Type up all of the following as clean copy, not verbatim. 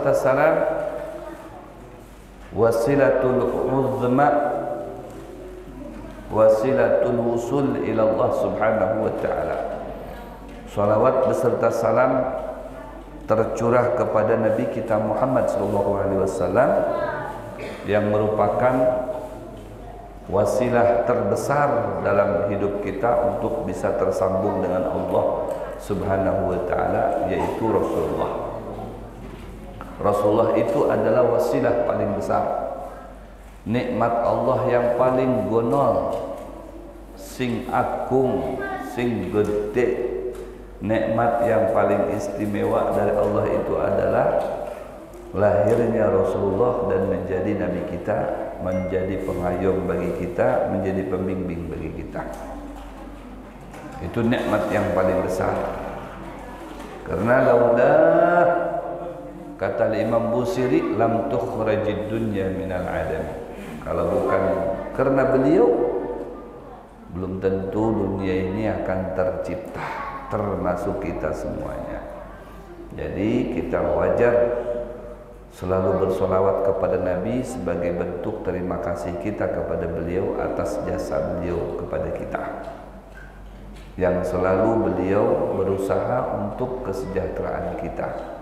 beserta salam wasilatul uzma, wasilatul wusul ila Allah subhanahu wa ta'ala. Salawat beserta salam tercurah kepada Nabi kita Muhammad sallallahu alaihi wasallam yang merupakan wasilah terbesar dalam hidup kita untuk bisa tersambung dengan Allah subhanahu wa ta'ala, yaitu Rasulullah. Rasulullah itu adalah wasilah paling besar, nikmat Allah yang paling gonol, sing agung, sing gede. Nikmat yang paling istimewa dari Allah itu adalah lahirnya Rasulullah dan menjadi Nabi kita, menjadi pengayom bagi kita, menjadi pembimbing bagi kita. Itu nikmat yang paling besar. Karena laulah, kata Imam Busiri, lam tukhrajid dunya minal adam. Kalau bukan karena beliau, belum tentu dunia ini akan tercipta, termasuk kita semuanya. Jadi kita wajar selalu bersolawat kepada Nabi sebagai bentuk terima kasih kita kepada beliau atas jasa beliau kepada kita, yang selalu beliau berusaha untuk kesejahteraan kita.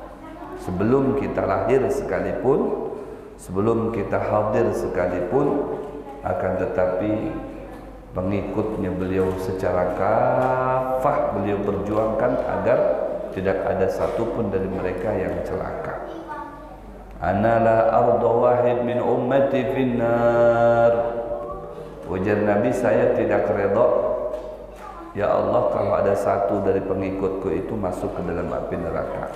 Sebelum kita lahir sekalipun, sebelum kita hadir sekalipun, akan tetapi pengikutnya beliau secara kafah beliau perjuangkan agar tidak ada satupun dari mereka yang celaka. Ana la arda wahid min ummati finnar. Ujar Nabi, saya tidak redha, ya Allah, kalau ada satu dari pengikutku itu masuk ke dalam api neraka.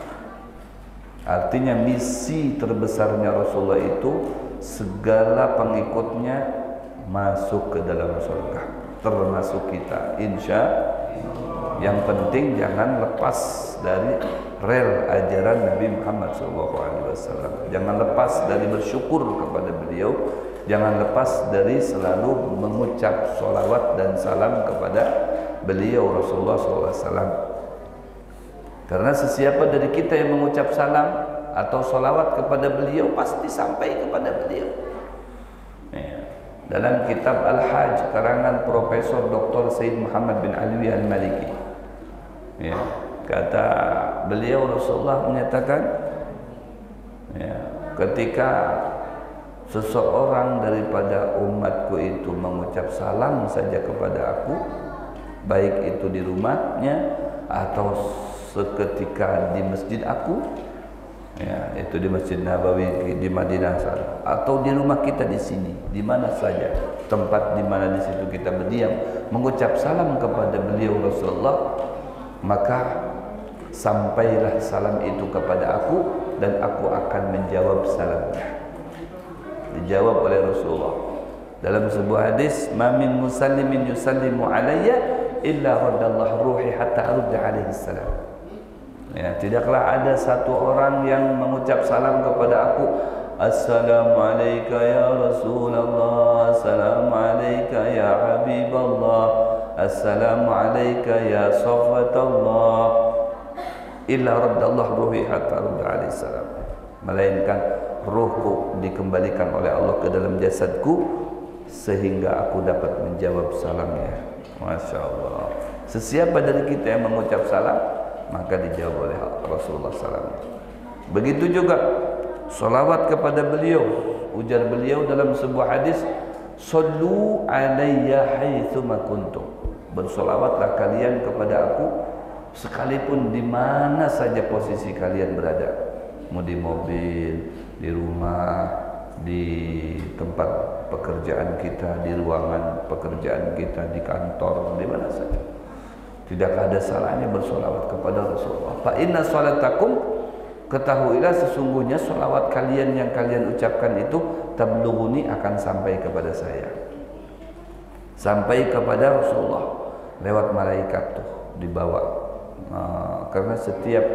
Artinya misi terbesarnya Rasulullah itu segala pengikutnya masuk ke dalam surga, termasuk kita, insya Allah. Yang penting jangan lepas dari rel ajaran Nabi Muhammad SAW. Jangan lepas dari bersyukur kepada beliau, jangan lepas dari selalu mengucap sholawat dan salam kepada beliau Rasulullah SAW. Karena sesiapa dari kita yang mengucap salam atau sholawat kepada beliau pasti sampai kepada beliau. Dalam kitab Al-Hajj karangan Profesor Dr. Said Muhammad bin Alwi Al-Maliki, ya, kata beliau, Rasulullah menyatakan, ya, ketika seseorang daripada umatku itu mengucap salam saja kepada aku, baik itu di rumahnya atau seketika di masjid aku, ya, itu di Masjid Nabawi di Madinah sana, atau di rumah kita di sini, di mana saja tempat di mana di situ kita berdiam, mengucap salam kepada beliau Rasulullah, maka sampailah salam itu kepada aku dan aku akan menjawab salamnya. Dijawab oleh Rasulullah dalam sebuah hadis, ma min musallimin yusallimu alayya illa raddallahu ruhi hatta arudda alaihi salam. Ya, tidaklah ada satu orang yang mengucap salam kepada aku, assalamualaikum ya Rasulullah, assalamualaikum ya Habiballah, assalamualaikum ya Safatallah, illa raddallahu ruhi hatta arudda alaihi salam. Melainkan ruhku dikembalikan oleh Allah ke dalam jasadku sehingga aku dapat menjawab salamnya. Masya Allah. Sesiapa dari kita yang mengucap salam, maka dijawab oleh Rasulullah SAW. Begitu juga salawat kepada beliau. Ujar beliau dalam sebuah hadis, sallu alayya haitsuma kuntum. Bersolawatlah kalian kepada aku sekalipun di mana saja posisi kalian berada, mau di mobil, di rumah, di tempat pekerjaan kita, di ruangan pekerjaan kita, di kantor, di mana saja. Tidak ada salahnya bersolawat kepada Rasulullah. Fa inna salatakum, ketahuilah sesungguhnya solawat kalian yang kalian ucapkan itu tablughuni, akan sampai kepada saya, sampai kepada Rasulullah lewat malaikat tuh dibawa. Karena setiap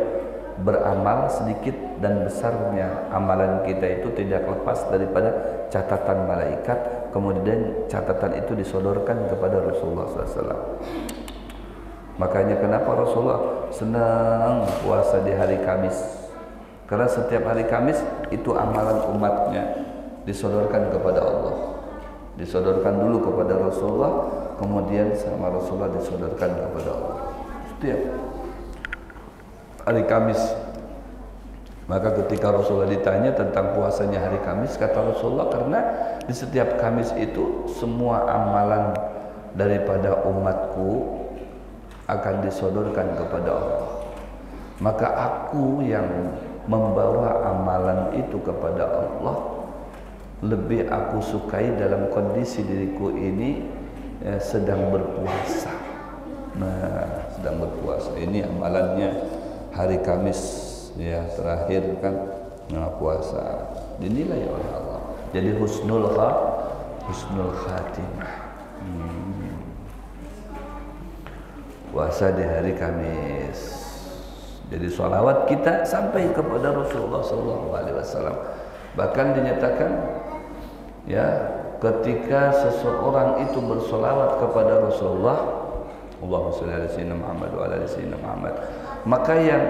beramal sedikit dan besarnya amalan kita itu tidak lepas daripada catatan malaikat, kemudian catatan itu disodorkan kepada Rasulullah SAW. Makanya kenapa Rasulullah senang puasa di hari Kamis, Karena setiap hari Kamis itu amalan umatnya disodorkan kepada Allah. Disodorkan dulu kepada Rasulullah, kemudian sama Rasulullah disodorkan kepada Allah. Setiap hari Kamis. Maka ketika Rasulullah ditanya tentang puasanya hari Kamis, kata Rasulullah, karena di setiap Kamis itu semua amalan daripada umatku akan disodorkan kepada Allah. Maka aku yang membawa amalan itu kepada Allah lebih aku sukai dalam kondisi diriku ini sedang berpuasa. Nah, sedang berpuasa ini amalannya hari Kamis. Ya, terakhir kan puasa dinilai oleh Allah. Jadi husnul khatimah. Puasa di hari Kamis. Jadi sholawat kita sampai kepada Rasulullah SAW. Bahkan dinyatakan, ya, ketika seseorang itu bersholawat kepada Rasulullah, Allahumma shalli ala sayyidina Muhammad wa ala sayyidina Muhammad, maka yang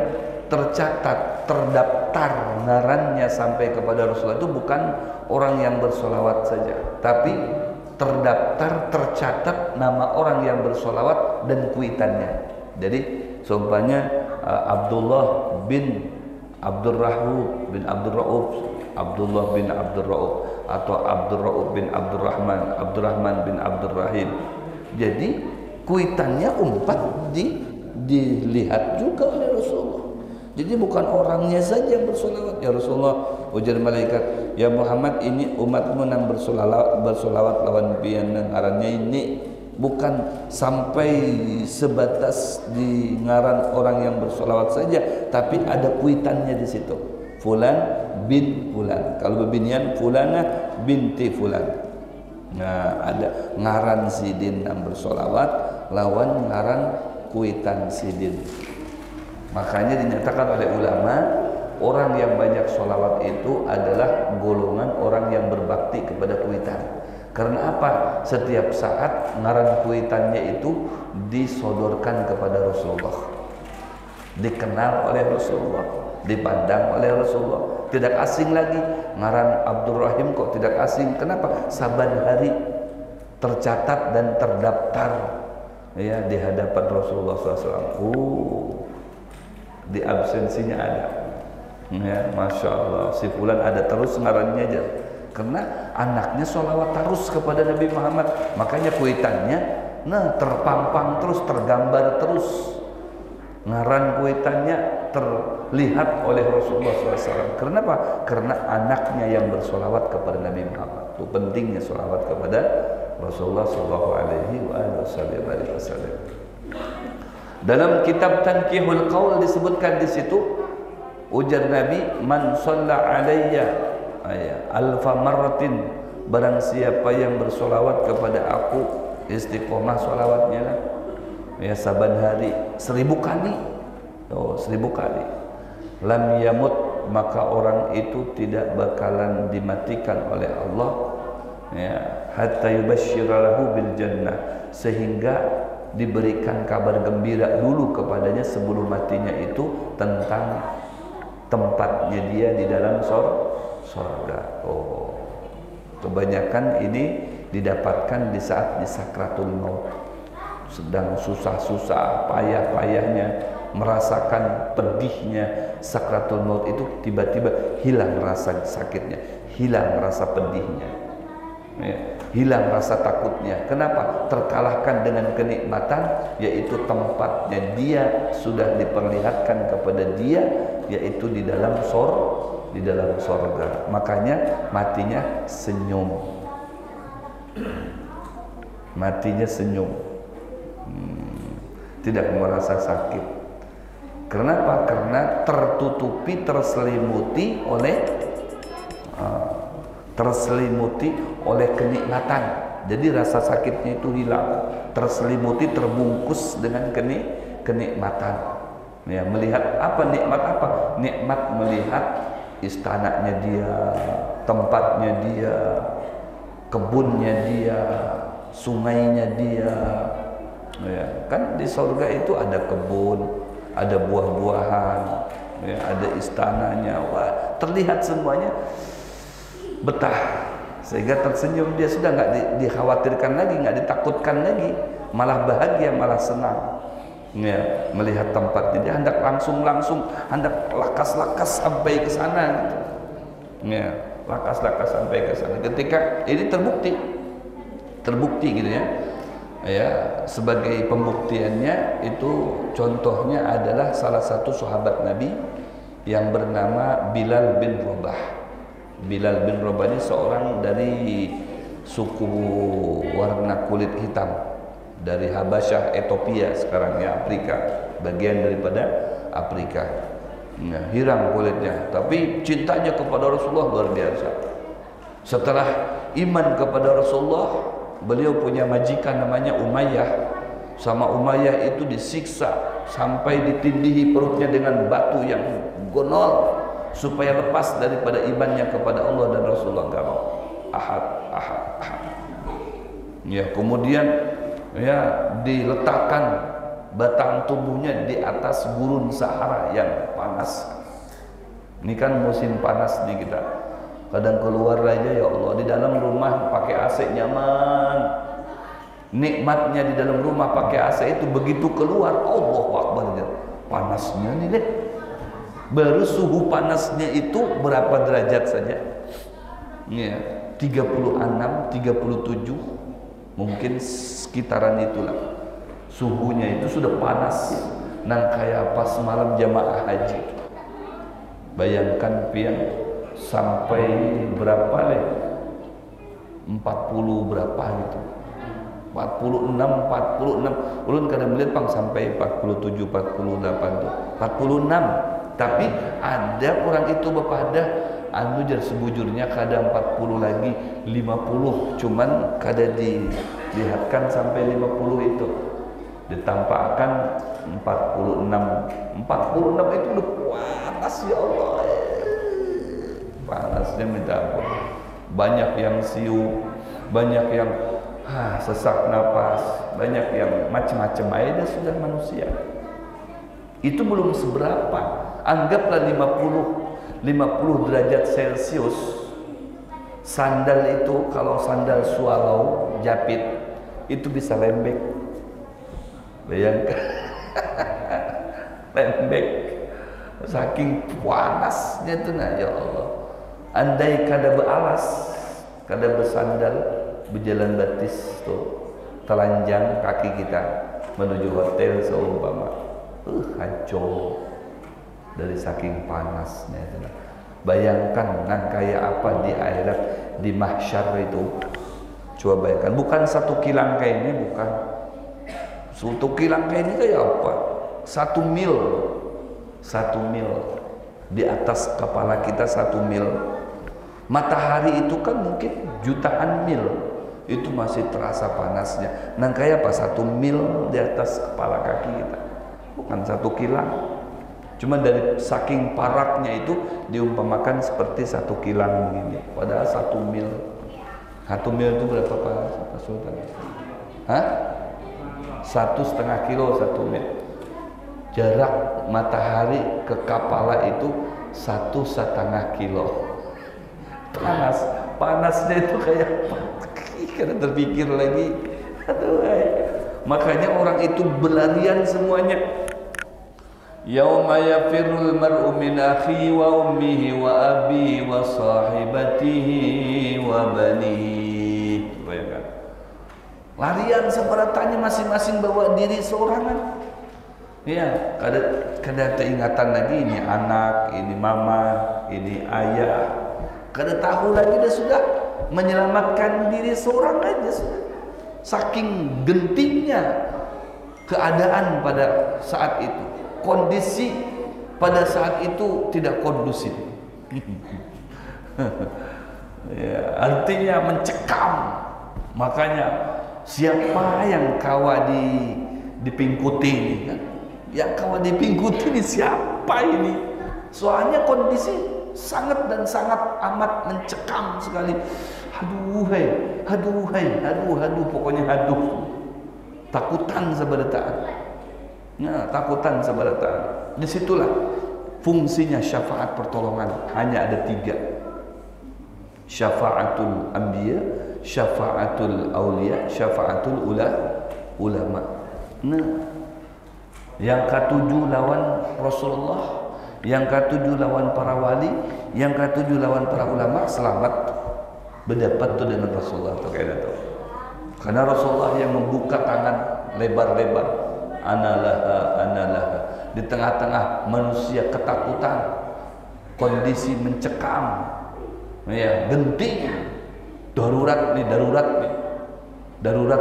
tercatat, terdaftar ngarannya sampai kepada Rasulullah itu bukan orang yang bersolawat saja, tapi terdaftar, tercatat nama orang yang bersolawat dan kuitannya. Jadi seumpamanya Abdullah bin Abdurrahman bin Abdurrauf, Abdullah bin Abdurrauf, atau Abdurrauf bin Abdurrahman, Abdurrahman bin Abdurrahim. Jadi kuitannya dilihat juga oleh Rasulullah. Jadi bukan orangnya saja yang bersolawat. Ya Rasulullah, ujar malaikat, ya Muhammad, ini umatmu yang bersolawat lawan pian ngarannya ini. Bukan sampai sebatas di ngaran orang yang bersolawat saja, tapi ada kuitannya di situ. Fulan bin Fulan. Kalau bebinian Fulana binti Fulan. Nah, ada ngaran sidin yang bersolawat lawan ngaran kuitan sidin. Makanya dinyatakan oleh ulama, orang yang banyak sholawat itu adalah golongan orang yang berbakti kepada kuitan. Karena apa? Setiap saat ngaran kuitannya itu disodorkan kepada Rasulullah, dikenal oleh Rasulullah, dipandang oleh Rasulullah. Tidak asing lagi. Ngaran Abdurrahim kok tidak asing. Kenapa? Saban hari tercatat dan terdaftar, ya, di hadapan Rasulullah SAW. Di absensinya ada, ya, Masya Allah, si Fulan ada terus ngarannya aja, karena anaknya sholawat terus kepada Nabi Muhammad. Makanya kuitannya terpampang terus, tergambar terus, ngaran kuitannya terlihat oleh Rasulullah SAW. Kenapa? Karena anaknya yang bersolawat kepada Nabi Muhammad. Itu pentingnya solawat kepada Rasulullah SAW. Dalam kitab Tanqihul Qaul disebutkan di situ, ujar Nabi, man shalla alayya alfa marratin, barang siapa yang bersolawat kepada aku, istiqomah solawatnya lah, ya, saban hari 1000 kali. 1000 kali. Lam yamut, maka orang itu tidak bakalan dimatikan oleh Allah, ya, hatta yubashshira lahu bil jannah, sehingga diberikan kabar gembira dulu kepadanya sebelum matinya itu tentang tempatnya dia di dalam surga. Oh, kebanyakan ini didapatkan di saat di sakratul maut, sedang susah-susah, payah-payahnya, merasakan pedihnya sakratul maut itu, tiba-tiba hilang rasa sakitnya, hilang rasa pedihnya, ya, hilang rasa takutnya. Kenapa? Terkalahkan dengan kenikmatan, yaitu tempatnya dia sudah diperlihatkan kepada dia, yaitu di dalam sorga. Makanya matinya senyum, matinya senyum, tidak merasa sakit. Kenapa? Karena tertutupi, terselimuti oleh kenikmatan. Jadi rasa sakitnya itu hilang, terselimuti, terbungkus dengan kenikmatan. Ya, melihat apa? Nikmat apa? Nikmat melihat istananya dia, tempatnya dia, kebunnya dia, sungainya dia. Ya, kan di surga itu ada kebun, ada buah-buahan, ya, ada istananya, wah, terlihat semuanya betah, sehingga tersenyum dia, sudah nggak dikhawatirkan lagi, nggak ditakutkan lagi, malah bahagia, malah senang, ya, melihat tempat ini. Dia hendak langsung hendak lakas sampai ke sana, gitu. Ya, lakas sampai ke sana. Ketika ini terbukti gitu ya. Ya, sebagai pembuktiannya itu contohnya adalah salah satu sahabat Nabi yang bernama Bilal bin Rabah. Bilal bin Rabah ini seorang dari suku warna kulit hitam dari Habasyah, Ethiopia sekarang ya, Afrika, bagian daripada Afrika. Nah, hirang kulitnya, tapi cintanya kepada Rasulullah luar biasa. Setelah iman kepada Rasulullah, beliau punya majikan namanya Umayyah. Sama Umayyah itu disiksa sampai ditindihi perutnya dengan batu yang gonol supaya lepas daripada imannya kepada Allah dan Rasulullah. Enggak mau. Ahad. Ya, kemudian ya diletakkan batang tubuhnya di atas gurun Sahara yang panas. Ini kan musim panas nih kita. Kadang keluar aja, ya Allah, di dalam rumah pakai AC nyaman. Nikmatnya di dalam rumah pakai AC itu begitu keluar, Allahu Akbar, panasnya nih deh. Baru suhu panasnya itu berapa derajat saja? Ya, 36, 37, mungkin sekitaran itulah. Suhunya itu sudah panas. Nang kayak pas malam jamaah haji. Bayangkan pian sampai berapa leh? 40 berapa gitu. 46. Ulun kadang melihat pang sampai 47, 48 tuh. 46. Tapi ada orang itu bepada anu jar sebujurnya kadang 40 lagi, 50, cuman kada dilihatkan sampai 50 itu. Ditampakkan 46 itu udah panas, ya Allah. Panasnya minta ampun. Banyak yang siu, banyak yang sesak napas, banyak yang macam-macam aja sudah manusia. Itu belum seberapa. Anggaplah 50 derajat Celcius. Sandal itu, kalau sandal swallow japit itu bisa lembek. Bayangkan. Lembek. Saking panasnya itu, nah ya Allah. Andai kada beralas, kada bersandal, berjalan batis tuh, telanjang kaki kita menuju hotel seumpama, hancur dari saking panasnya itu. Bayangkan nang kayak apa di akhirat, di mahsyar itu. Coba bayangkan, bukan satu kilang kayak ini, bukan. Satu kilang kayak ini kayak apa? 1 mil di atas kepala kita, 1 mil. Matahari itu kan mungkin jutaan mil, itu masih terasa panasnya. Nang kayak apa? 1 mil di atas kepala kaki kita, bukan 1 kilang. Cuma dari saking paraknya itu diumpamakan seperti 1 kilang begini. Padahal 1 mil. 1 mil itu berapa Pak Sultan? 1,5 kilo 1 mil. Jarak matahari ke kepala itu 1,5 kilo. Panasnya itu kayak karena terpikir lagi. Aduh, makanya orang itu berlarian semuanya. Yauma yafirrul mar'u min akhihi wa ummihi wa abihi wa sahibatihi wa banihi. Bayangkan. Larian seberatanya masing-masing bawa diri seorangan. Ya, kada teingatan lagi ini anak, ini mama, ini ayah. Kada tahu lagi, dia sudah menyelamatkan diri seorang aja sudah. Saking gentingnya keadaan pada saat itu, kondisi pada saat itu tidak kondusif. Ya, artinya mencekam. Makanya siapa yang kawa dipingkuti ini kan? Yang kawa dipingkuti ini siapa ini? Soalnya kondisi sangat dan sangat amat mencekam sekali. Aduh, pokoknya aduh. Takutan seberataan. Nah, takutan seberataan. Disitulah fungsinya syafaat pertolongan hanya ada 3. Syafaatul anbiya, syafaatul aulia, syafaatul ulama. Nah, yang ke-7 lawan Rasulullah, yang ke-7 lawan para wali, yang ke-7 lawan para ulama, selamat berdapat tuh dengan Rasulullah tuh kayak itu. Karena Rasulullah yang membuka tangan lebar-lebar, analaha di tengah-tengah manusia ketakutan, kondisi mencekam, ya, genting, darurat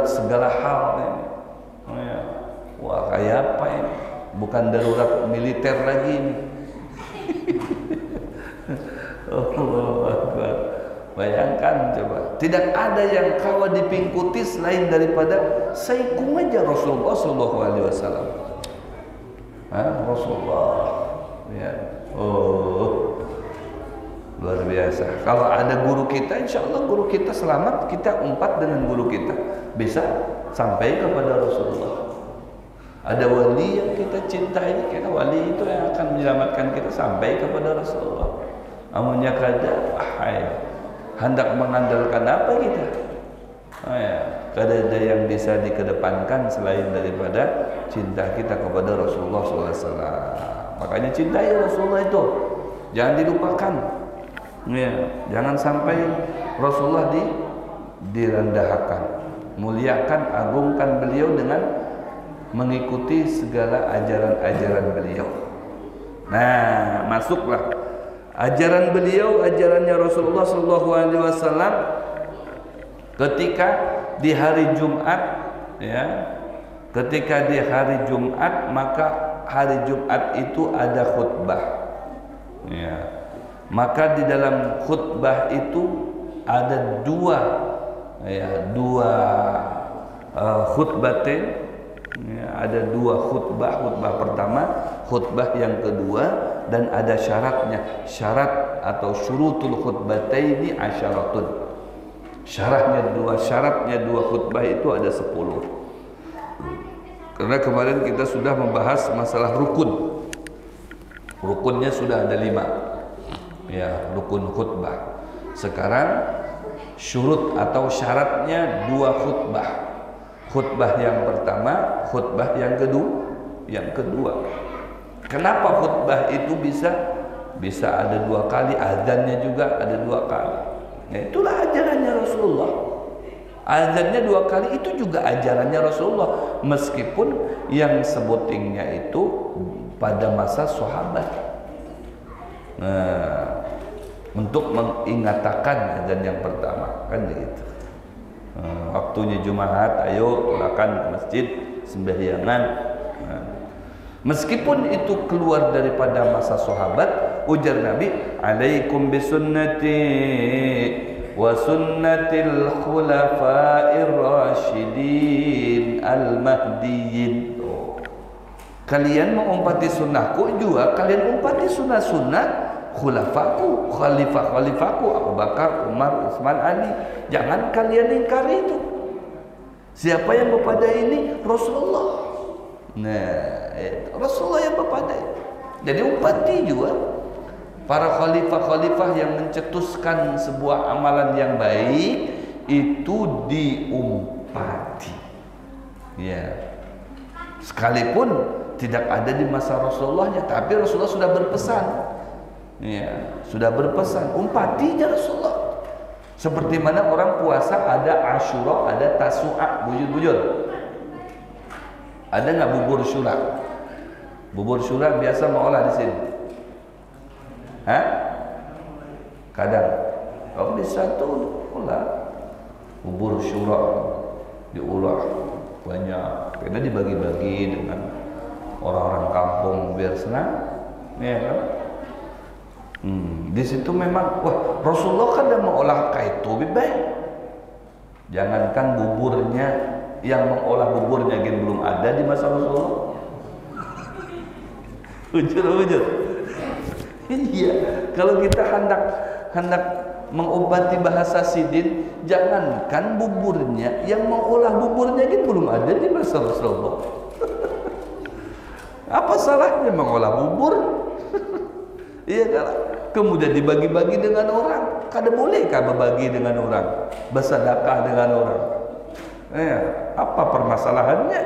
segala hal nih. Ya. Wah, kayak apa ini? Bukan darurat militer lagi ini. Allahu Akbar. Bayangkan coba, tidak ada yang kawa dipingkuti selain daripada saikum aja Rasulullah sallallahu alaihi wasallam. Rasulullah. Ya. Oh. Luar biasa. Kalau ada guru kita, insya Allah guru kita selamat, kita umpat dengan guru kita, bisa sampai kepada Rasulullah. Ada wali yang kita cintai, karena wali itu yang akan menyelamatkan kita sampai kepada Rasulullah. Amunnya kada, hendak mengandalkan apa kita? Kada ada yang bisa dikedepankan selain daripada cinta kita kepada Rasulullah SAW. Makanya cintai Rasulullah itu, jangan dilupakan. Ya, jangan sampai Rasulullah direndahkan. Muliakan, agungkan beliau dengan mengikuti segala ajaran-ajaran beliau. Nah, masuklah ajaran beliau, ajarannya Rasulullah sallallahu alaihi wasallam ketika di hari Jumat, ya. Ketika di hari Jumat, maka hari Jumat itu ada khutbah. Ya. Maka di dalam khutbah itu ada dua khutbatain. Ya, ada 2 khutbah, khutbah pertama, khutbah yang kedua, dan ada syaratnya. Syarat atau syurutul khutbataini asyaratun. Syaratnya 2 khutbah itu ada 10. Karena kemarin kita sudah membahas masalah rukun. Rukunnya sudah ada 5. Ya, rukun khutbah. Sekarang syurut atau syaratnya 2 khutbah. Khutbah yang pertama, khutbah yang kedua. Kenapa khutbah itu bisa ada 2 kali, azannya juga ada 2 kali. Ya, itulah ajarannya Rasulullah. Azannya 2 kali itu juga ajarannya Rasulullah, meskipun yang sebutingnya itu pada masa sahabat. Nah, untuk mengingatakan azan yang pertama kan gitu. Waktunya Jumat, ayo tolakan ke masjid sembahyangan. Meskipun itu keluar daripada masa sahabat, ujar Nabi, alaikum bisunnati wa sunnatil khulafa'ir rasyidin al-mahdiyyin. Kalian mengumpati sunnahku juga, kalian umpati sunnah-sunnah khulafaku, khalifah-khalifahku, Abu Bakar, Umar, Utsman, Ali. Jangan kalian ingkari itu. Siapa yang berpada ini? Rasulullah. Nah, Rasulullah yang berpada. Jadi umpati juga para khalifah-khalifah yang mencetuskan sebuah amalan yang baik itu diumpati. Ya. Sekalipun tidak ada di masa Rasulullahnya, tapi Rasulullah sudah berpesan. Ya, sudah berpesan, umpati aja Rasulullah. Seperti mana orang puasa ada Asyura, ada Tasu'a, bujur-bujur. Ada nggak bubur syura? Bubur syura biasa mengolah di sini. Kadang. Kalau bisa tuh olah bubur syura diolah banyak. Karena dibagi-bagi dengan orang-orang kampung biar senang. Ya kan? Di situ memang, wah, Rasulullah kan yang mengolah itu lebih baik. Jangankan buburnya, yang mengolah buburnya belum ada di masa Rasulullah. Ujur. Iya, kalau kita hendak mengobati bahasa sidin, jangankan buburnya, yang mengolah buburnya belum ada di masa Rasulullah. Apa salahnya mengolah bubur? Iya kan? Kemudian dibagi-bagi dengan orang. Kada bolehkah berbagi dengan orang, bersedekah dengan orang? Apa permasalahannya?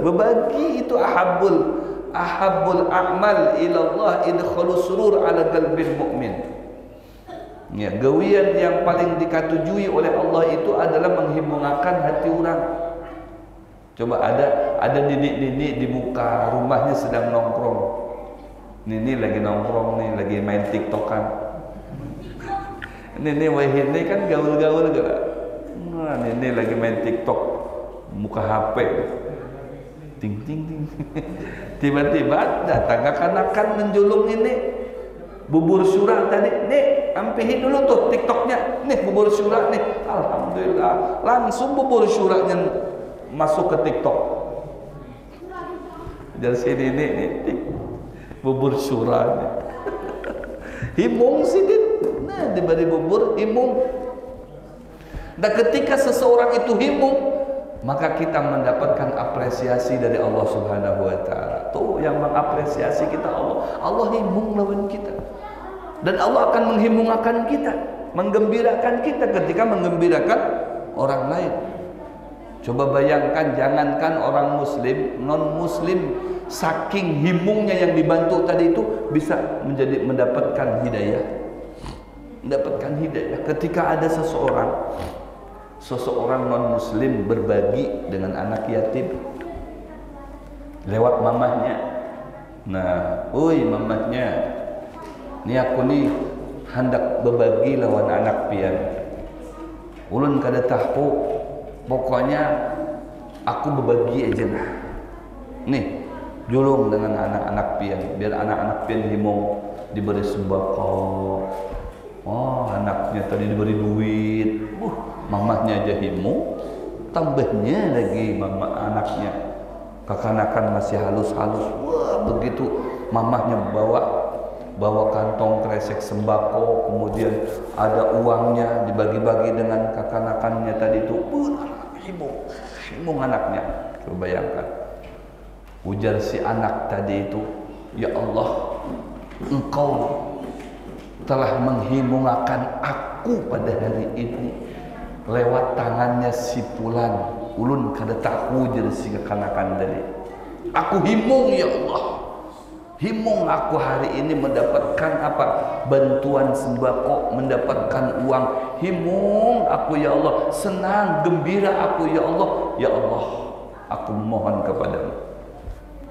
Berbagi itu ahabul a'mal ilallah idkhalu surur ala qalbil mu'min. Ya, gawian yang paling dikatujui oleh Allah itu adalah menghimungakan hati orang. Coba ada nenek-nenek di muka rumahnya sedang nongkrong. Nenek lagi nongkrong nih, lagi main TikTokan. Nenek wahid ini kan gaul-gaul gak? Nah, nenek lagi main TikTok, muka HP. Ting ting ting. Tiba-tiba datang kanak-kanak menjulung ini bubur syurah tadi. Nih, ampihin dulu tuh TikToknya. Nih bubur syurah nih. Alhamdulillah, langsung bubur syurahnya masuk ke TikTok. Dari sini nih bubur syurah nih. Himung sidit. Nah, diberi bubur himung. Dan ketika seseorang itu himung, maka kita mendapatkan apresiasi dari Allah Subhanahu wa taala. Tuh yang mengapresiasi kita Allah. Allah himung lawan kita. Dan Allah akan menghimungkan kita, menggembirakan kita ketika menggembirakan orang lain. Coba bayangkan, jangankan orang muslim, non muslim saking himungnya yang dibantu tadi itu bisa mendapatkan hidayah. Mendapatkan hidayah ketika ada seseorang non muslim berbagi dengan anak yatim lewat mamahnya. Nah, oi mamahnya, ni aku ni hendak berbagi lawan anak pian. Ulun kada tahu, pokoknya aku berbagi aja nah. Nih, julung dengan anak-anak pian, biar anak-anak pian himung diberi sembako. Oh, anaknya tadi diberi duit. Mamahnya aja himung, tambahnya lagi mama anaknya kekanakan masih halus-halus. Wah, begitu mamahnya bawa kantong kresek sembako, kemudian ada uangnya dibagi-bagi dengan kekanakannya tadi itu. Himung anaknya. Coba bayangkan. Ujar si anak tadi itu, ya Allah, Engkau telah menghimungkan aku pada hari ini lewat tangannya si Fulan. Ulun kada tahu jadi si kekanakan tadi. Aku himung ya Allah. Himung aku hari ini mendapatkan apa? Bantuan sembako, mendapatkan uang. Himung aku ya Allah, senang, gembira aku ya Allah. Ya Allah, aku mohon kepadamu,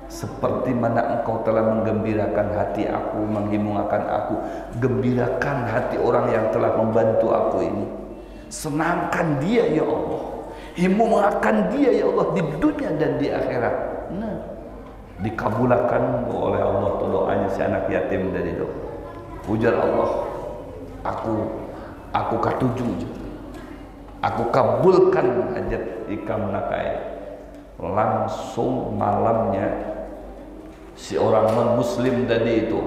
seperti mana Engkau telah menggembirakan hati aku, menghimungkan aku, gembirakan hati orang yang telah membantu aku ini. Senangkan dia ya Allah, himungkan dia ya Allah di dunia dan di akhirat. Nah, dikabulkan oleh Allah doanya si anak yatim tadi itu. Ujar Allah, aku katuju, aku kabulkan hajat ikam nakai. Langsung malamnya si orang non muslim tadi itu,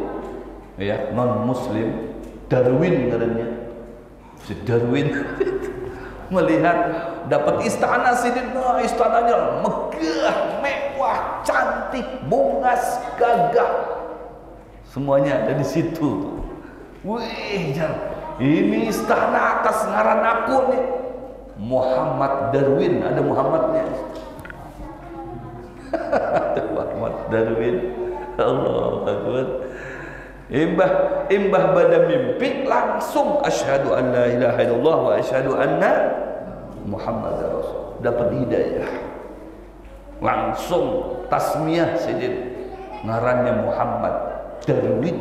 ya non muslim, Darwin katanya, si Darwin melihat dapat istana sini, nah istananya megah, mewah, cantik, bungas, gagah, semuanya ada di situ. Wih, ini istana atas ngaran aku nih, Muhammad Darwin, ada Muhammadnya. Ada Muhammad Darwin. Allah Akbar. Imbah pada mimpi langsung asyhadu an la ilaha illallah wa asyhadu anna Muhammadar Rasul. Dapat hidayah. Langsung tasmiyah sidin. Ngarannya Muhammad Darwin.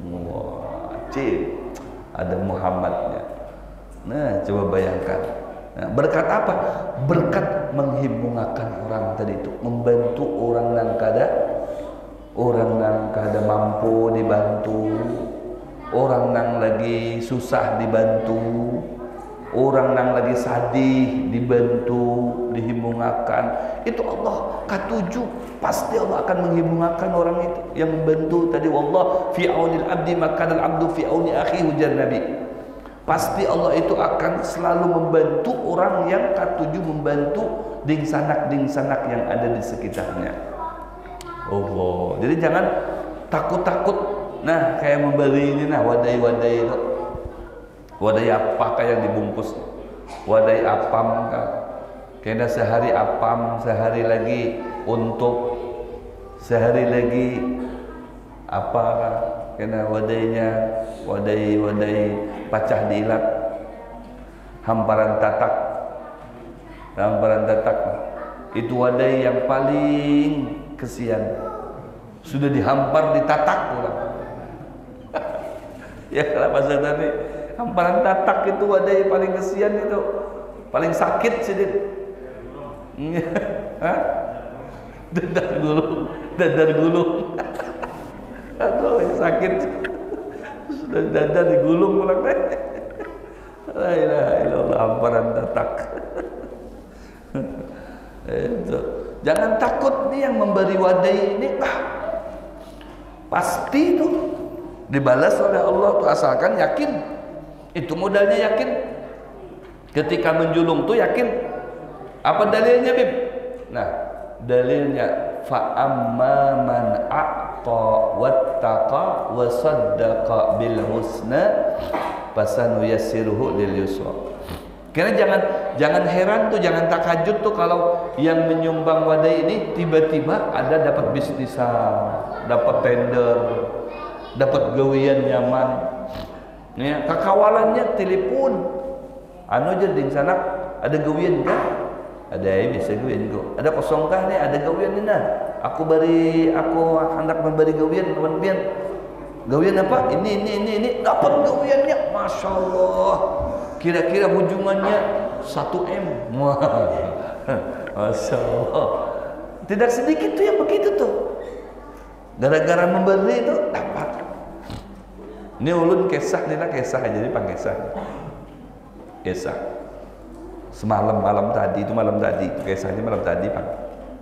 Wah, ada Muhammadnya. Nah, coba bayangkan. Nah, berkat apa? Berkat menghimungkan orang tadi itu, membantu orang yang kada mampu dibantu, orang yang lagi susah dibantu, orang yang lagi sadih dibantu, dihimungkan. Itu Allah katuju, pasti Allah akan menghimungkan orang itu yang membantu tadi. Wallah fi aunil abdi maka al abdu fi auni akhihi, ujar Nabi. Pasti Allah itu akan selalu membantu orang yang katuju membantu dingsanak yang ada di sekitarnya. Allah. Jadi takut-takut. Nah, kayak membeli ini nah, wadai-wadai itu. Wadai apa yang dibungkus? Wadai apam kah? Kena sehari apam, sehari lagi untuk, sehari lagi apa kah? Kena wadainya, wadai pacah diilat, hamparan tatak. Hamparan tatak itu wadai yang paling kesian. Sudah dihampar, ditatak pula. Ya kalau bahasa tadi, hamparan tatak itu wadai paling kesian itu, paling sakit sedikit. Dadar gulung. Aduh, sakit. Sudah dadar digulung pulang deh. La ilaha illallah, hamparan tatak. Itu. Jangan takut nih yang memberi wadai ini, pasti itu dibalas oleh Allah tuh, asalkan yakin. Itu modalnya yakin. Ketika menjulung tuh yakin. Apa dalilnya, Bib? Nah, dalilnya fa amma man a'ta wattaqa wa saddaqa bil husna fasanuyassiruhu lil yusra. Karena jangan heran tuh, jangan takajud tuh kalau yang menyumbang wadai ini tiba-tiba ada dapat bisnisan, dapat tender, dapat gawian nyaman. Ya, kakawalannya telepon. Anu jadi di sana ada gawian kah? Ada bisa gawian kok. Ada kosong kah nih? Ada gawian ni nah. Aku hendak memberi gawian teman-teman. Gawian apa? Ini dapat gawiannya. Masya Allah. Kira-kira ujungannya 1M. Masya Allah. Tidak sedikit tuh yang begitu tuh. Gara-gara memberi itu dapat. Ini ulun kisah aja di pangkisah. Kisah. Malam tadi, kisahnya malam tadi, Pak.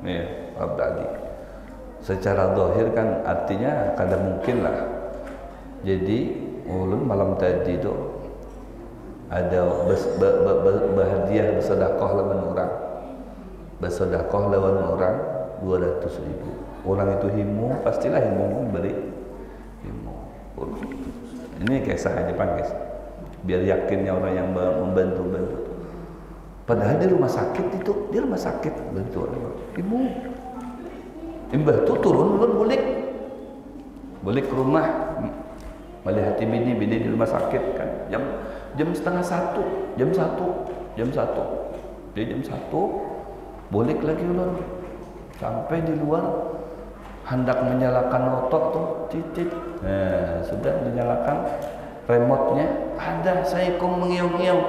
Nih, malam tadi. Secara zahir kan artinya kada mungkin lah. Jadi ulun malam tadi itu ada berhadiah bersedekah lawan orang. Bersedekah lawan orang 200.000. Orang itu himu, pastilah himu beri. Himu. Ini kisah aja, Pak, guys. Biar yakinnya orang yang membantu. Padahal di rumah sakit itu, bantu orang. Ibu imbah itu turun balik ke rumah melihat bini di rumah sakit kan jam setengah satu, jam satu dia jam 1 balik lagi ulun sampai di luar hendak menyalakan rotok tuh titik. Nah, sudah menyalakan remote-nya, ada Saikom mengiung-ngiung.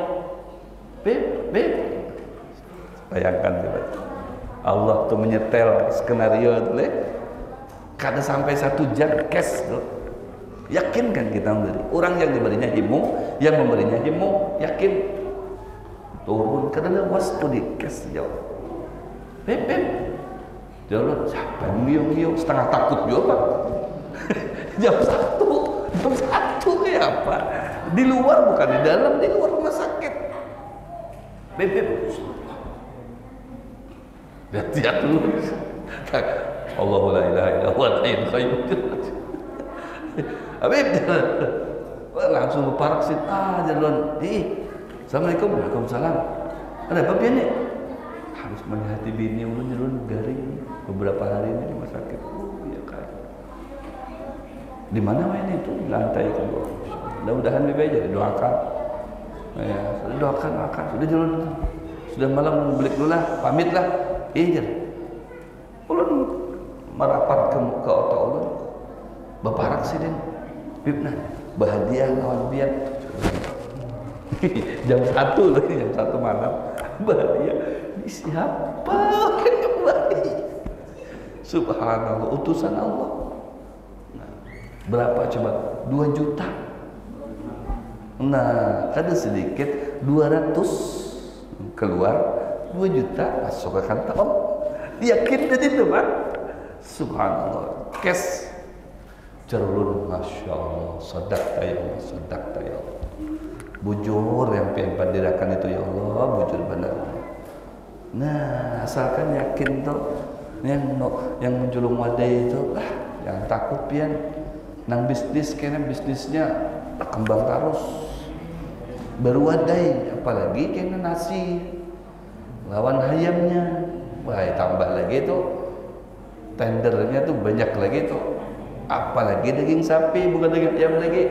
Beb. Bayangkan coba. Allah tuh menyetel skenario tuh, kada sampai 1 jam cash tuh. Yakin kan kita memberi? Orang yang diberinya himu, yang memberinya himu, yakin. Turun karena was tuh di cash jauh. Beb. Jalan siapa yang ngiung-ngiung, setengah takut juga, Pak. jam 1 kayak apa? Di luar bukan di dalam, di luar rumah sakit. Beb. Lihat dulu. Allahu la ilaha illa huwa al-hayyul qayyum. Habib langsung berparak sit jalan. Assalamualaikum. Waalaikumsalam. Ada apa ini? Harus melihat bini ulun garing beberapa hari ini di rumah sakit. Iya kan. Di mana main itu? Di lantai kedua. Mudah-mudahan bebe aja doakan. Ya, sudah doakan. Sudah jalan. Sudah malam balik dulu lah, pamit lah. Iya. Ulun merapat ke otak ulun. Baparak sih den. Bibna, bahagia lawan biar. jam 1 loh, jam 1 malam. Bahagia. Ini siapa yang kembali? Subhanallah, utusan Allah. Nah, berapa coba? 2 juta. Nah, kada sedikit 200 keluar 2 juta masuk ke kantong. Yakin jadi itu, Pak. Subhanallah. Cash. Cerulun, Masya Allah. Sadaqta ya Allah. Bujur yang pengen dirakan itu ya Allah, bujur benar. Nah, asalkan yakin tuh yang menjulung wadai itu yang takut pian nang bisnis kena bisnisnya kembang terus baru wadai, apalagi kena nasi lawan hayamnya, wah tambah lagi tuh tendernya tuh banyak lagi tuh, apalagi daging sapi bukan daging ayam lagi.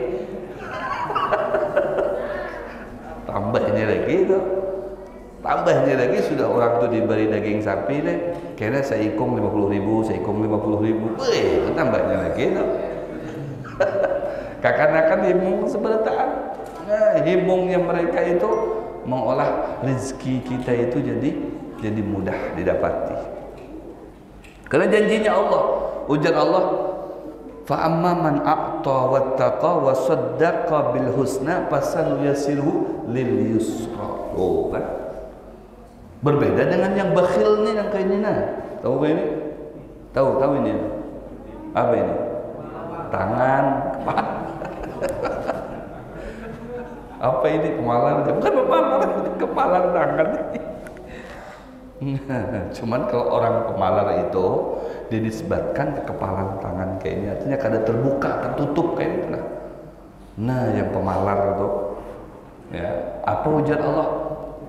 Tambahnya lagi tuh, tambahnya lagi sudah orang tuh diberi daging sapi deh, kena seikung 50.000, seikung 50.000, weh, tambahnya lagi tuh. Kakak-kakak himung sebentar. Nah, himungnya mereka itu mengolah rezeki kita itu jadi mudah didapati. Karena janjinya Allah, ujar Allah, fa amma man a'ta wattaqa wa saddaqa bil husna fasanuyassiruhu lil yusra. Oh, kan? Berbeda dengan yang bakhil nih yang kayak ini nah. Tahu ini? Tahu ini. Apa ini? Tangan, kepala. Apa ini pemalar? Bukan pemalar, kepala tangan. Cuman kalau orang pemalar itu dinisbatkan ke kepala tangan kayak ini, artinya kada terbuka, tertutup kayak itu. Nah, yang pemalar itu, ya apa ujar Allah?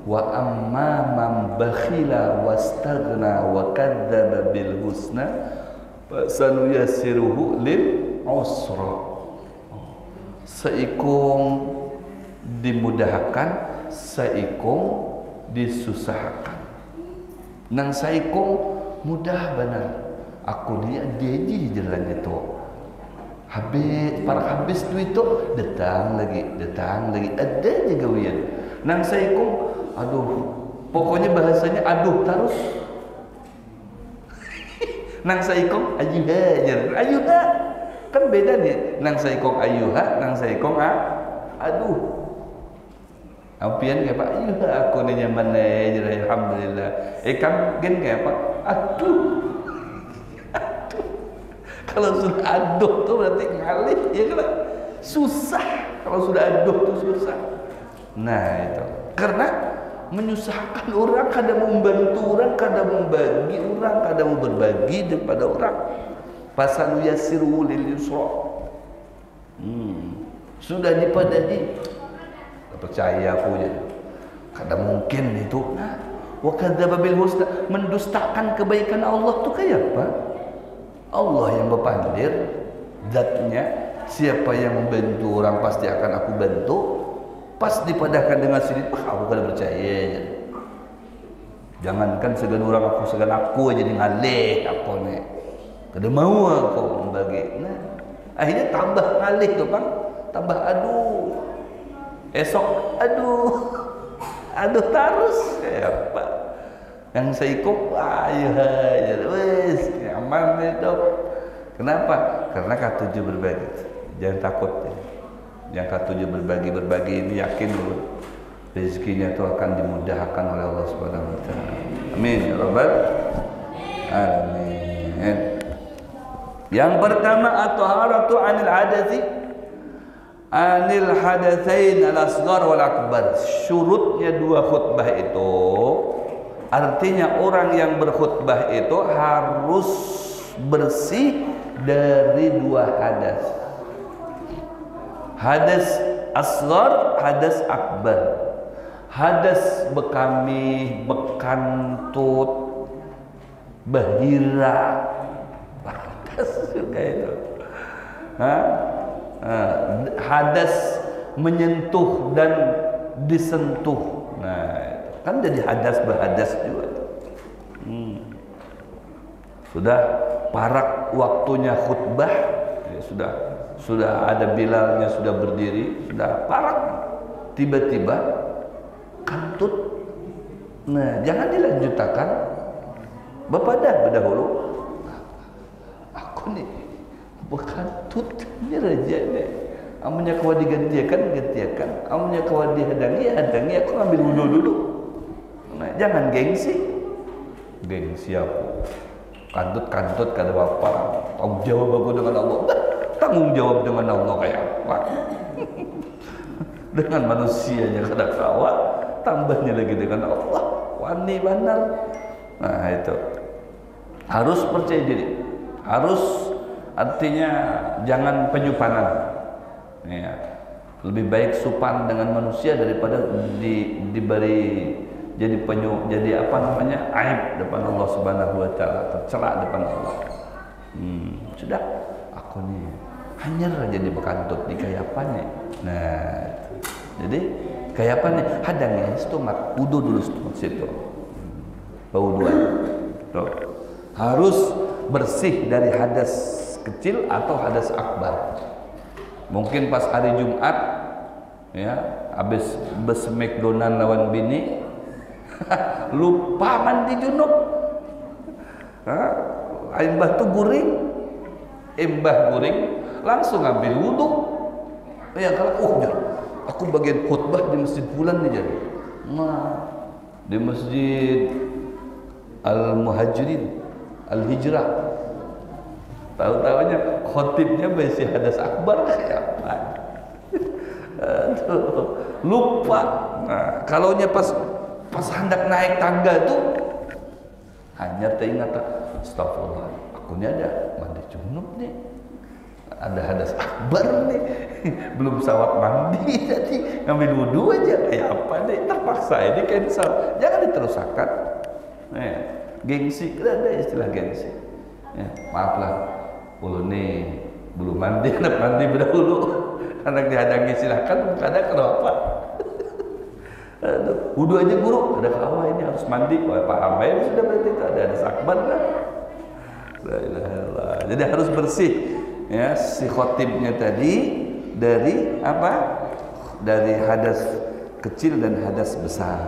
Wa amma man bakhila wastaghna wa kadzdzaba bil husna fasanuyassiruhu lil usra. Seikung dimudahkan, seikung disusahkan. Nang seikung mudah benar. Aku dia jalan itu. Habis duit itu datang lagi. Ada juga wian. Nang seikung, aduh, pokoknya bahasanya aduh terus. Nang seikung ayuha. Kan beda nih, nang saikong ayuha, nang saikong aduh. Ampian kayak Pak, ayuha aku ni nyaman jadi alhamdulillah. Kan gen kayak apa? Aduh. Kalau sudah aduh tuh berarti ngalih, ya kan? Susah. Kalau sudah aduh tuh susah. Nah itu, karena menyusahkan orang, kadang membantu orang, kadang membagi orang, kadang mau berbagi daripada orang. Pasal yassiru lil yusra. Sudah dipadahi. Percaya aku je. Kadang mungkin itu. Wa kadzdzaba bil husna, mendustakan kebaikan Allah tu kayak apa? Allah yang berpandir zatnya, siapa yang membantu orang pasti akan aku bantu. Pas dipadahkan dengan sini, aku kada percaya je. Jangankan segan orang aku aja ngalih apa ni. Kada mau aku membagi. Nah, akhirnya tambah ngalih tu bang, tambah aduh. Esok aduh terus kayak apa? Yang seikung ayah wes aman itu. Kenapa? Karena katujuh berbagi. Jangan takut. Yang katujuh berbagi ini yakin dulu rezekinya itu akan dimudahkan oleh Allah Subhanahu wa taala. Amin ya rabbal alamin. Yang pertama at-taharatu 'anil anil hadatsain al-asghar wal akbar. Syurutnya dua khutbah itu, artinya orang yang berkhutbah itu harus bersih dari dua hadas. Hadas asghar, hadas akbar. Hadas bekami, bekantut, bahira, hadas juga itu. Hadas menyentuh dan disentuh. Nah, kan jadi hadas berhadas juga. Sudah parak waktunya khutbah, ya sudah ada bilalnya, sudah berdiri, sudah parak, tiba-tiba kantut. Nah, jangan dilanjutkan. Bapak dah berdahulu. Aku nih bekantut ini raja deh. Amunya kau digantikan, amunya kau dihadangi, aku ambil wudhu dulu. Nah, jangan gengsi aku. Kantut kada apa. Tanggung jawab aku dengan Allah. Tanggung jawab dengan Allah kayak apa? Dengan manusianya kada kawa, tambahnya lagi dengan Allah. Wani benar. Nah itu harus percaya diri, harus artinya jangan penyupanan. Ya. Lebih baik supan dengan manusia daripada diberi jadi jadi apa namanya aib depan Allah Subhanahu wa taala, tercela depan Allah. Sudah aku nih hanyar jadi bekantut di kayapannya. Nah, jadi kayapannya hadangnya stomat, wudu dulu stomat situ. Pewuduan. Tuh. Harus bersih dari hadas kecil atau hadas akbar. Mungkin pas hari Jumat ya, habis besmekdonan lawan bini lupa mandi junub. Imbah tuh guring, langsung ambil wudhu. Ya kalau aku bagian khutbah di masjid bulan nih jadi. Nah, di masjid Al-Muhajirin, Al-Hijrah. Tahu-tahunya khotibnya masih hadas akbar kayak apa? Lupa. Nah, kalaunya pas hendak naik tangga itu hanya teringat, astagfirullah, aku ini ada mandi junub nih, ada hadas akbar nih, belum sawat mandi tadi, ngambil wudhu aja kayak apa nih, terpaksa ini cancel, jangan diterusakan. Gengsi, ada istilah gengsi. Maaflah, ulu nih belum mandi, anak mandi berdahulu, anak dihadangi silahkan, kadang kenapa? Wudhu aja guru, ada kawan ini harus mandi, paham ya sudah berarti itu ada akbar lah. Jadi harus bersih ya si khotibnya tadi dari apa? Dari hadas kecil dan hadas besar.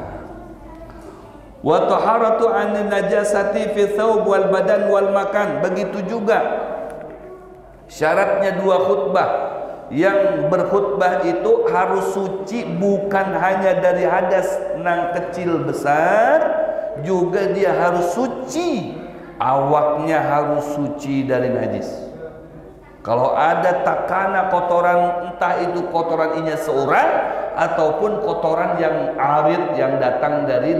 Wa taharatu 'anil najasati fi thawb wal badan wal makan. Begitu juga syaratnya dua khutbah. Yang berkhutbah itu harus suci bukan hanya dari hadas nang kecil besar, juga dia harus suci, awaknya harus suci dari najis. Kalau ada takana kotoran, entah itu kotoran inya seorang ataupun kotoran yang arid yang datang dari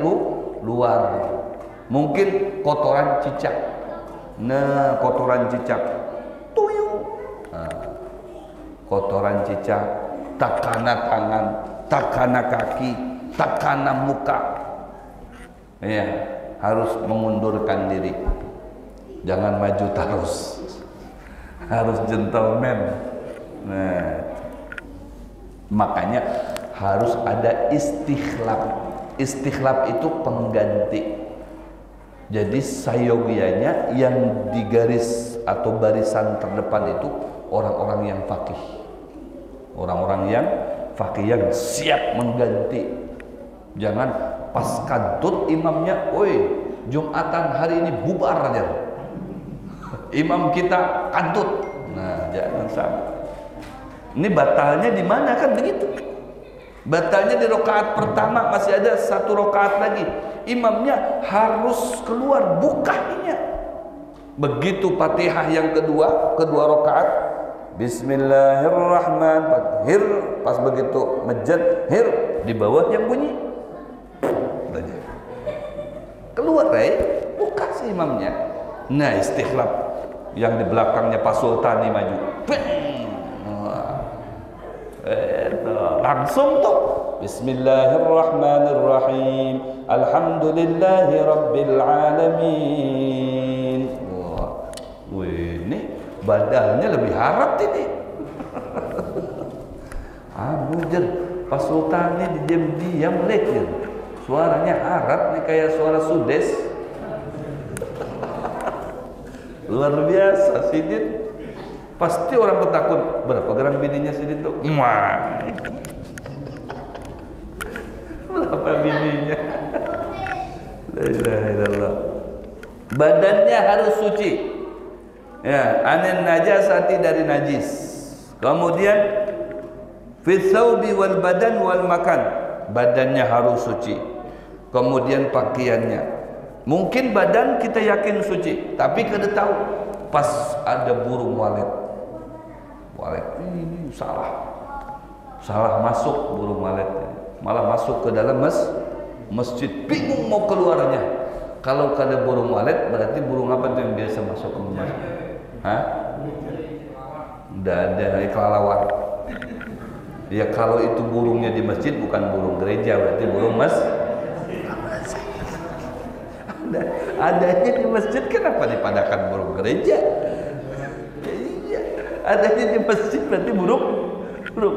luar, mungkin kotoran cicak. Nah, kotoran cicak kotoran cicak, takana tangan, takana kaki, takana muka, ya harus mengundurkan diri, jangan maju terus, harus gentleman. Nah, makanya harus ada istikhlaf. Istikhlaf itu pengganti. Jadi sayogianya yang di garis atau barisan terdepan itu orang-orang yang faqih. Orang-orang yang faqih yang siap mengganti. Jangan pas kantut imamnya, "Oi, Jumatan hari ini bubar aja." Imam kita kantut. Nah, jangan sampai. Ini batalnya di mana kan begitu? Batalnya di rakaat pertama, masih ada satu rakaat lagi. Imamnya harus keluar bukahinya. Begitu Fatihah yang kedua rakaat, Bismillahirrahmanirrahim. Pas begitu mejad, di bawah yang bunyi. Keluar buka si imamnya. Nah, istikhlaf yang di belakangnya Pak Sultani maju. Langsung tuh Bismillahirrahmanirrahim. Alhamdulillahi rabbil alamin. Ini badannya lebih harap ini. Bujur Pak Sultan ini diam-diam lekir. Suaranya harap nih kayak suara Sudes. Luar biasa Sidin. Pasti orang bertakut, berapa gram bininya Sidin tuh? Berapa bininya? La ilaha illallah. Badannya harus suci. Ya, anin najasati dari najis. Kemudian fi thawbi wal badan wal makan. Badannya harus suci. Kemudian pakaiannya. Mungkin badan kita yakin suci, tapi kada tahu pas ada burung walet ini salah masuk burung walet, malah masuk ke dalam masjid, bingung mau keluarnya. Kalau kada burung walet berarti burung apa tuh yang biasa masuk ke masjid? Tidak ada kelelawar. Ya kalau itu burungnya di masjid bukan burung gereja, berarti burung adanya di masjid, kenapa dipadakan burung gereja? Iya, adanya di masjid berarti burung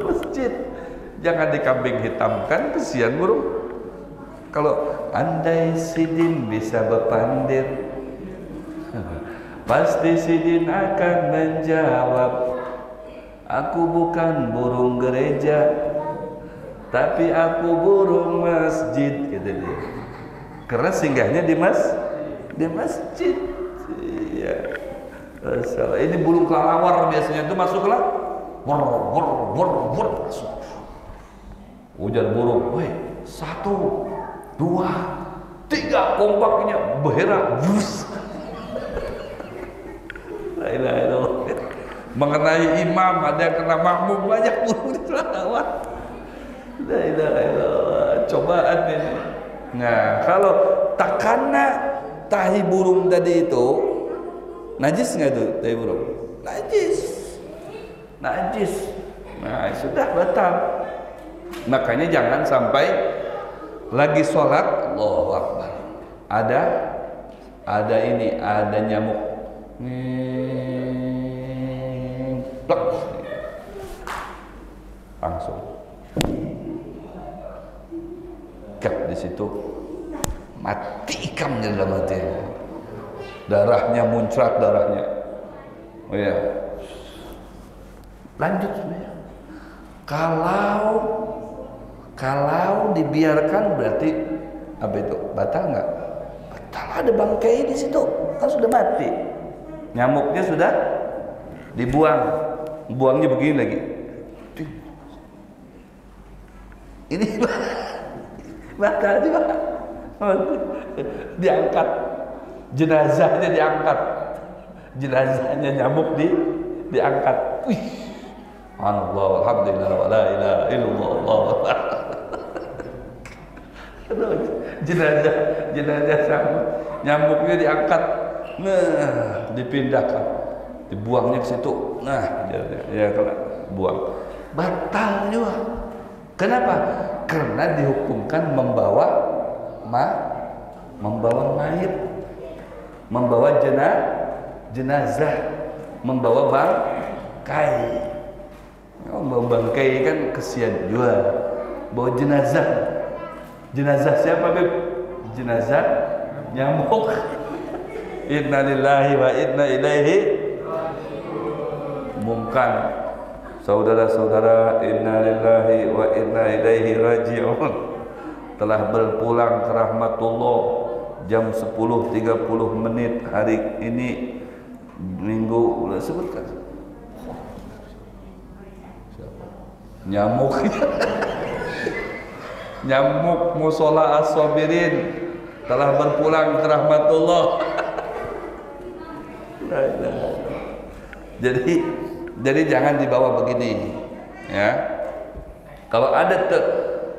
masjid. Jangan dikambing hitamkan, kesian burung. Kalau andai Sidin bisa berpandir, pasti Sidin akan menjawab, aku bukan burung gereja, tapi aku burung masjid, gitu dia. Karena singgahnya di masjid. Iya. Ini burung kelelawar biasanya itu masuklah, masuk. Ujar burung, woi, 1, 2, 3, kompaknya bergerak, bus. La ilaha illallah. Mengenai imam, ada yang kena makmum, banyak burung di kelelawar. La ilaha illallah. Cobaan ini. Nah, kalau takana tahi burung tadi itu najis nggak tuh tahi burung? Najis. Nah, sudah batal. Makanya jangan sampai lagi sholat, Allahu Akbar, ada nyamuk, plak, langsung di situ mati ikamnya dalam hati, darahnya muncrat darahnya. Oh ya, lanjut sebenarnya. Kalau dibiarkan berarti apa itu? Batal nggak? Batal, ada bangkai di situ, kan sudah mati. Nyamuknya sudah dibuang, buangnya begini lagi. Ini batal juga. Diangkat, jenazahnya diangkat, jenazahnya nyamuk diangkat. Wih, Allah, alhamdulillah, wa la ilaha illallah. Jenazah nyamuknya diangkat, nah dipindahkan, dibuangnya ke situ, nah ya kalau buang, batal juga. Kenapa? Karena dihukumkan membawa mayit, membawa jenazah, membawa bangkai. Membawa bangkai kan kesian juga. Bawa jenazah siapa, Beb? Jenazah nyamuk. Inna lillahi wa inna ilaihi mungkan. Saudara-saudara, inna lillahi wa inna ilaihi raji'un. Telah berpulang ke rahmatullah jam 10.30 hari ini, minggu, sebutkan nyamuk. Nyamuk musola as-sabirin telah berpulang ke rahmatullah. Jadi jangan dibawa begini, ya. Kalau ada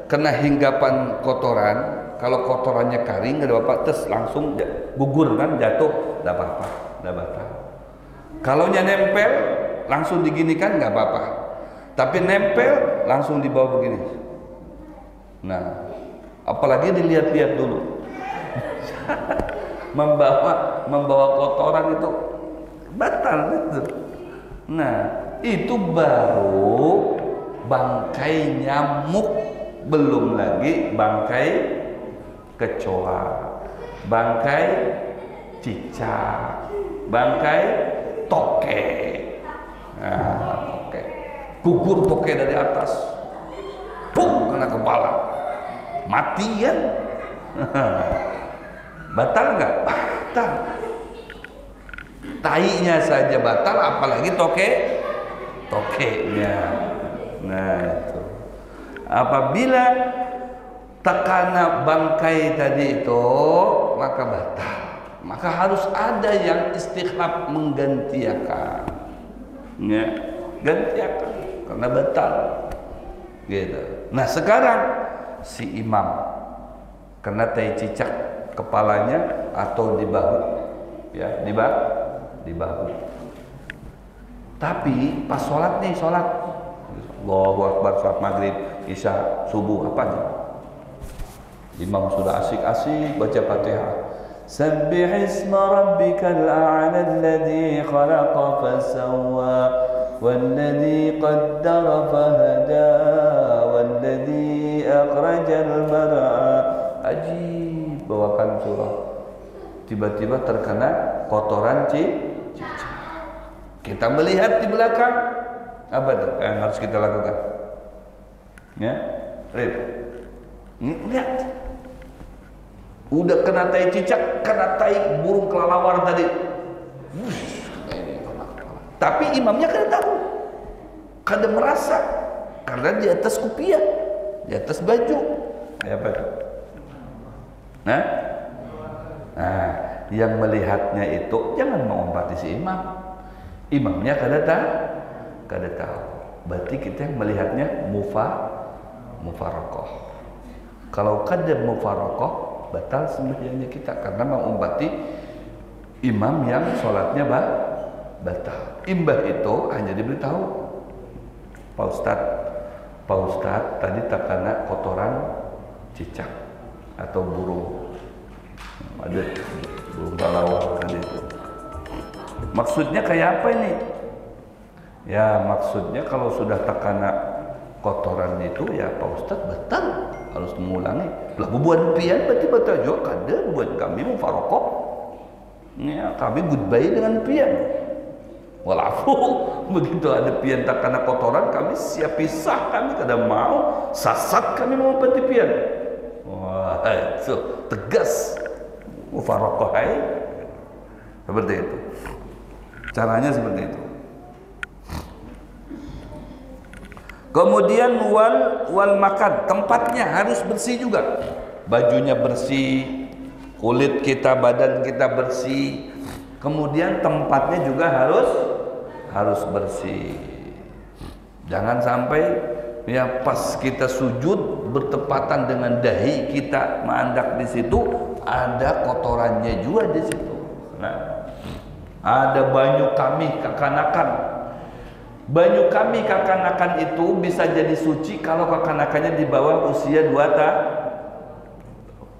kena hinggapan kotoran, kalau kotorannya kering nggak ada apa-apa, terus langsung gugur kan, jatuh, nggak apa-apa, nggak batal. Kalau nempel langsung diginikan nggak apa-apa, tapi nempel langsung dibawa begini. Nah, apalagi dilihat-lihat dulu. membawa kotoran itu batal itu. Nah, itu baru bangkai nyamuk, belum lagi bangkai kecoa, bangkai cicak, bangkai toke. Nah, toke. Gugur toke dari atas. Puk, kena kepala. Mati kan? Batal nggak? Batal. Tainya saja batal, apalagi tokenya. Nah itu. Apabila tekana bangkai tadi itu, maka batal. Maka harus ada yang istikhlaf menggantikan. Ya, gantikan karena batal. Gitu. Nah sekarang si imam kena tai cicak kepalanya atau di bahu, ya di bahu. Tapi pas sholat nih, sholat Allahu Akbar, sholat maghrib, isya, subuh, apa aja. Imam sudah asik-asik baca Fatihah. Sabbih isma rabbikal a'la alladhi khalaqa fasawwa walladhi qaddara fahada walladhi akhrajal mar'a. Ajib, bawakan surah. Tiba-tiba terkena kotoran cicak. Kita melihat di belakang, apa itu yang harus kita lakukan? Ya, lihat. Udah kena tai cicak, kena tai burung kelelawar tadi. Tapi imamnya kada tahu, kada merasa, karena di atas kupiah, di atas baju. Kayak apa itu? Nah, yang melihatnya itu jangan mengompati si imam. Imamnya kada tahu. Berarti kita yang melihatnya mufaraqah. Kalau kada mufaraqah, batal sembahyangnya kita karena mengumpati imam yang sholatnya batal. Imbah itu hanya diberitahu, Pak Ustadz tadi terkena kotoran cicak atau burung, ada burung kelelawar tadi itu. Maksudnya kayak apa ini? Ya maksudnya kalau sudah terkena kotoran itu ya Pak Ustadz batal, harus mengulangi. Lah buat pian berarti batal juga kada buat kami mufaraqah. Ya kami goodbye dengan pian. Walafu begitu ada pian terkena kotoran kami siap pisah, kami kada mau sasat kami mau pian. Wah itu tegas mufaraqah seperti itu. Caranya seperti itu. Kemudian wal makan, tempatnya harus bersih juga. Bajunya bersih, kulit kita, badan kita bersih. Kemudian tempatnya juga harus bersih. Jangan sampai ya pas kita sujud bertepatan dengan dahi kita menandak di situ, ada kotorannya juga di situ. Nah, ada banyu kami kekanakan. Banyu kami kekanakan itu bisa jadi suci kalau kekanakannya di bawah usia 2 tahun.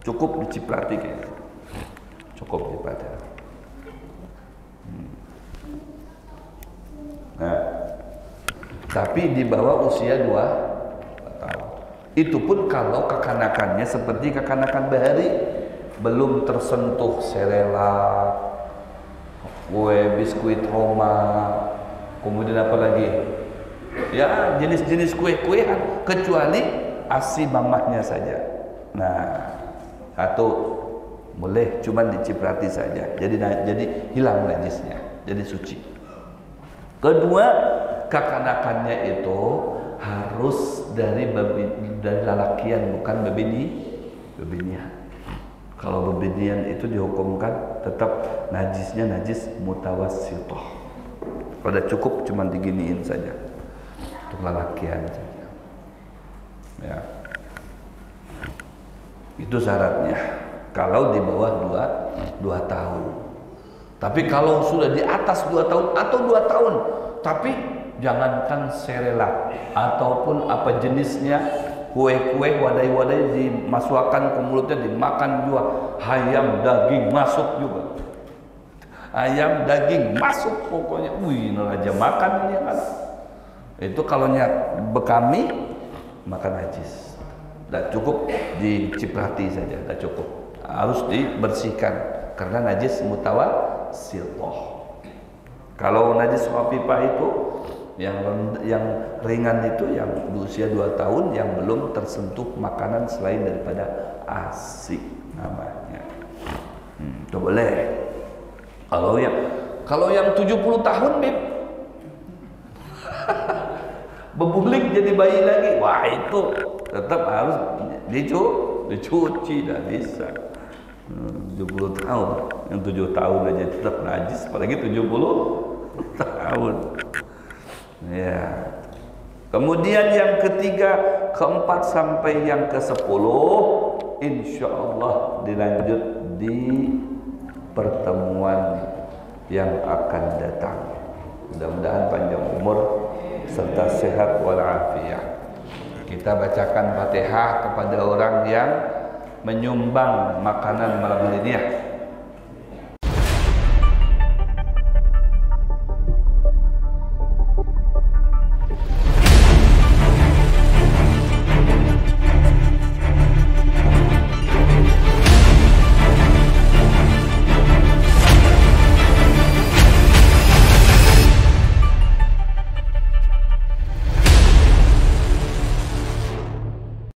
Cukup diciprati kayaknya. Cukup dipakai. Nah, tapi di bawah usia 2 tahun. Itu pun kalau kekanakannya seperti kekanakan bahari, belum tersentuh serelak, kue biskuit Roma, kemudian apa lagi? Ya jenis-jenis kue-kuean, kecuali asi mamahnya saja. Nah, satu boleh cuman diciprati saja, jadi hilang najisnya, jadi suci. Kedua, kekanakannya itu harus dari lalakian, bukan bebinian. Kalau bebinian itu dihukumkan tetap najisnya najis mutawassithah. Pada cukup cuma diginiin saja untuk lalakian saja. Ya. Itu syaratnya. Kalau di bawah 2 tahun. Tapi kalau sudah di atas 2 tahun atau 2 tahun, tapi jangankan serelak ataupun apa jenisnya, kue-kue wadai-wadai dimasukkan ke mulutnya, dimakan juga. Ayam daging masuk juga. Ayam daging masuk pokoknya. Wih, aja makan ini kan. Itu kalau niat bekami makan najis. Tidak cukup diciprati saja, tidak cukup. Harus dibersihkan karena najis mutawassithah. Kalau najis khafifah itu yang ringan itu yang berusia 2 tahun yang belum tersentuh makanan selain daripada ASI namanya. Itu boleh. Kalau yang 70 tahun Bib bebulik jadi bayi lagi, wah itu tetap harus dicuci, tidak bisa. 70 tahun, yang 7 tahun aja tetap najis, apalagi 70 tahun. Ya. Kemudian yang ketiga, keempat sampai yang ke-10, insya Allah dilanjut di pertemuan yang akan datang. Mudah-mudahan panjang umur serta sehat walafiat. Kita bacakan Fatihah kepada orang yang menyumbang makanan malam ini ya.